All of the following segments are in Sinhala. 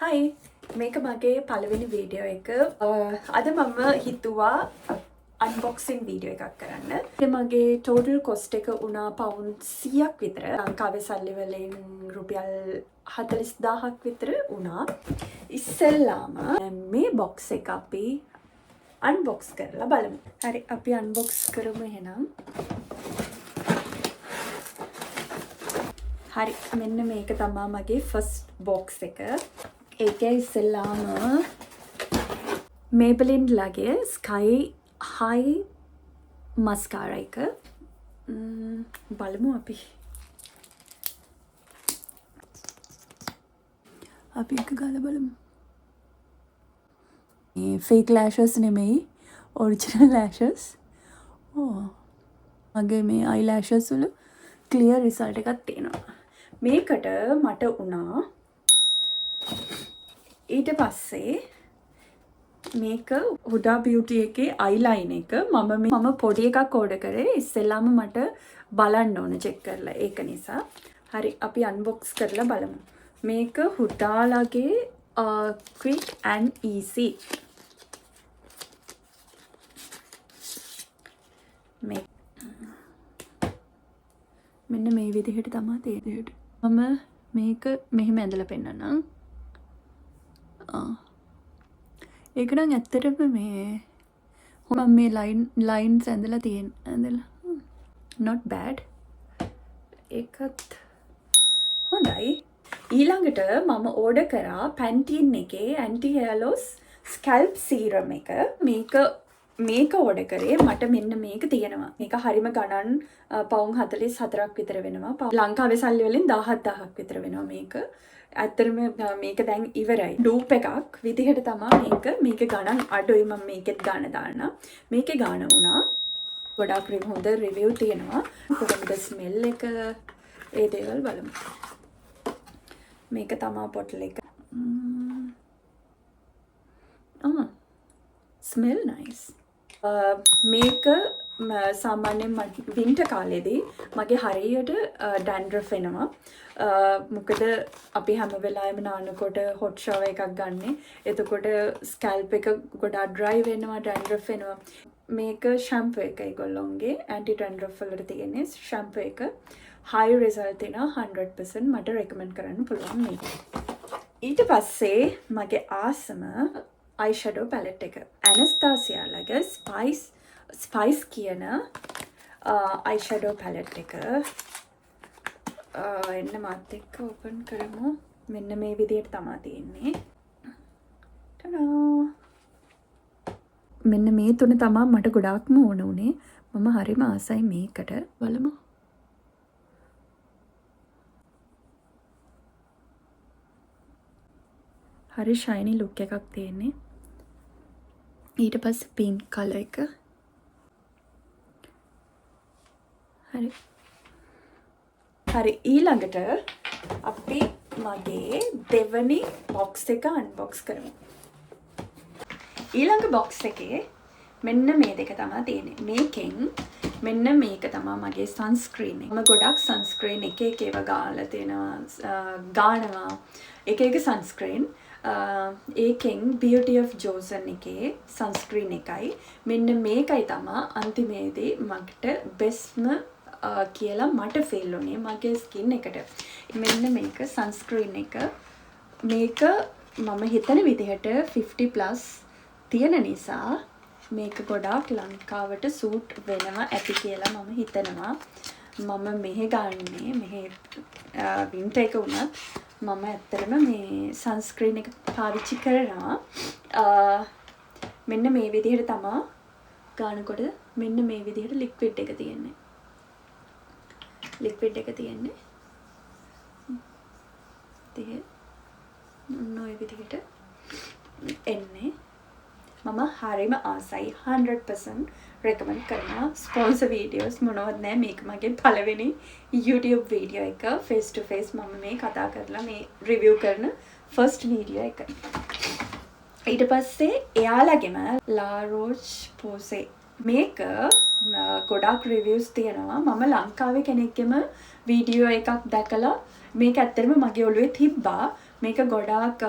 හයි මේක මගේ පළවෙනි වීඩියෝ එක අද මම හිතුවා අන්බොක්සිං වීඩියෝ එකක් කරන්න. මගේ ටෝටල් කොස්ට් එක වුණා පවුන්ඩ් 100ක් විතර. ලංකාවේ සල්ලි වලින් රුපියල් 40000ක් විතර වුණා. ඉස්සෙල්ලාම මේ බොක්ස් එක අපි අන්බොක්ස් කරලා බලමු. හරි අපි අන්බොක්ස් කරමු එහෙනම්. හරි මෙන්න මේක තමයි මගේ ෆස්ට් බොක්ස් එක. ඒකේ ඉස්සෙල්ලාම Maybelline ලගේ Sky High මස්කාරා එක බලමු අපි එක ගාලා බලමු. මේ fake lashes නෙමෙයි original lashes. මගේ මේ eyelashes වල clear result එකක් තියෙනවා. මේකට මට උනා ඊට පස්සේ මේක Huda Beauty එකේ eyeliner එක මම පොඩි එකක් ඕඩර් කරේ. ඉස්සෙල්ලාම මට බලන්න ඕන චෙක් කරලා. ඒක නිසා හරි අපි අන්බොක්ස් කරලා බලමු. මේක Huda ලගේ quick and easy. මෙන්න මේ විදිහට තමයි තියෙන්නේ. මම මේක මෙහෙම ඇඳලා පෙන්නන්නම්. ඒක නම් ඇත්තටම මේ මම මේ ලයින්ස් ඇඳලා ඇඳලා not bad. ඒකත් හොඳයි. ඊළඟට මම ඕඩර් කරා Pantene එකේ anti hair loss scalp serum එක. මේක ඕඩර් කරේ මට මෙන්න මේක තියෙනවා. මේක හරිම ගණන් පවුන් 44ක් විතර වෙනවා. ලංකාවේ සල්ලි වලින් 17000ක් විතර වෙනවා මේක. ඇත්තටම මේක දැන් ඉවරයි. ඩූප් එකක් විදිහට තමයි මේක ගණන් අඩුයි. මම මේකෙත් ගාන දාන්න. මේකේ ගාන වුණා. ගොඩාක් හොඳ රිවිව් තියෙනවා. කොහොමද ස්මෙල් එක ඒ දේවල් බලමු. මේක තමයි බොටල් එක. Smell nice. මේක සාමාන්‍යයෙන් වින්ටර් කාලේදී මගේ හරියට ඩැන්ඩ්‍රෆ් එනවා. මොකද අපි හැම වෙලාවෙම නානකොට හොට් ෂවර් එකක් ගන්නෙ. එතකොට ස්කැල්ප් එක ගොඩාක් ඩ්‍රයි වෙනවා, ඩැන්ඩ්‍රෆ් එනවා. මේක ෂැම්පූ එක ඒගොල්ලොන්ගේ ඇන්ටි ඩැන්ඩ්‍රෆ් වලට තියෙන්නේ ෂැම්පූ එක. හයි රිසල්ට් තියෙනවා 100%. මට රෙකමන්ඩ් කරන්න පුළුවන් මේක. ඊට පස්සේ මගේ ආසම eyeshadow palette එක. Anastasia ලගේ Spice කියන eyeshadow palette එක. එන්න මාත් එක්ක open කරමු. මෙන්න මේ විදිහට තමයි තියෙන්නේ. ටඩා! මෙන්න මේ තුන තමයි මට ගොඩාක්ම ඕන උනේ. මම හරිම ආසයි මේකට. බලමු. හරි ෂයිනි ලුක් එකක් තියෙන්නේ. ඊට පස්සේ පින්ක් කලර් එක. හරි ඊළඟට අපි මගේ දෙවනි බොක්ස් එක අන්බොක්ස් කරමු. ඊළඟ බොක්ස් එකේ මෙන්න මේ දෙක තමයි තියෙන්නේ. මේකෙන් මෙන්න මේක තමයි මගේ සන්ස්ක්‍රීන් එක. මම ගොඩක් සන්ස්ක්‍රීන් එක ඒවා ගාලා තියෙනවා. ගානවා එක සන්ස්ක්‍රීන්. ඒකෙන් Beauty of Joseon එකේ සන්ස්ක්‍රීන් එකයි මෙන්න මේකයි තමයි අන්තිමේදී මට බෙස්ට්ම කියලා මට ෆීල් වුණේ මගේ ස්කින් එකට. මෙන්න මේක සන්ස්ක්‍රීන් එක. මේක මම හිතන විදිහට 50+ තියෙන නිසා මේක ගොඩාක් ලංකාවට සූට් වෙනවා ඇති කියලා මම හිතනවා. මම මෙහෙ ගන්නේ මෙහෙ වින්ටර් එක වුණත් මම ඇත්තටම මේ සන්ස්ක්‍රීන් එක පාවිච්චි කරනවා. මෙන්න මේ විදිහට තමයි ගානකොට මෙන්න මේ විදිහට ලික්විඩ් එක තියෙන්නේ. ඔය විදිහට එන්නේ. මම හරිම ආසයි 100% රෙකමන්ඩ් කරනවා. ස්පොන්සර් වීඩියෝස් මොනවත් නැහැ. මේක මගේ පළවෙනි YouTube වීඩියෝ එක. ෆේස් ටු ෆේස් මම මේ කතා කරලා මේ රිවිව් කරන ෆස්ට් වීඩියෝ එක. ඊට පස්සේ එයාලගෙම La Roche-Posay මේක ගොඩාක් රිවිව්ස් තියෙනවා. මම ලංකාවේ කෙනෙක්ගෙම වීඩියෝ එකක් දැකලා මේක ඇත්තටම මගේ ඔළුවේ තිබ්බා. මේක ගොඩාක්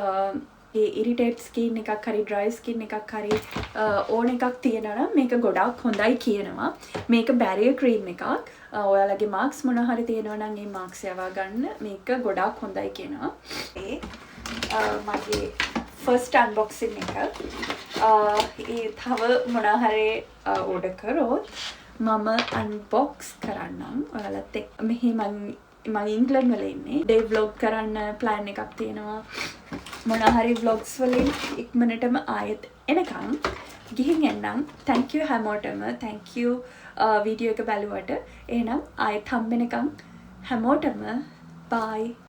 ඉරිටේට් ස්කින් එකක් හරි ඩ්‍රයි ස්කින් එකක් හරි ඕන එකක් තියෙනවා නම් මේක ගොඩාක් හොඳයි කියනවා. මේක බැරියර් ක්‍රීම් එකක්. ඔයාලගේ මාක්ස් මොන හරි තියෙනවා නම් ඒ මාක්ස් යවා ගන්න මේක ගොඩාක් හොඳයි කියනවා. මගේ ෆස්ට් අන්බොක්සින් එක. ඒ තව මොන හරි ඕඩර් කරොත් මම අන්බොක්ස් කරන්නම්. ඔයාලත් එක්ක මෙහි මම ඉංග්ලන්ඩ් වල ඉන්නේ. ඩේ ව්ලොග් කරන්න ප්ලෑන් එකක් තියෙනවා. මොන හරි vlogs වලින් ඉක්මනටම ආයෙත් එනකම් ගිහින් එන්නම්. thank you හැමෝටම. thank you වීඩියෝ එක බලුවට. එහෙනම් ආයෙත් හම්බෙනකම් හැමෝටම bye.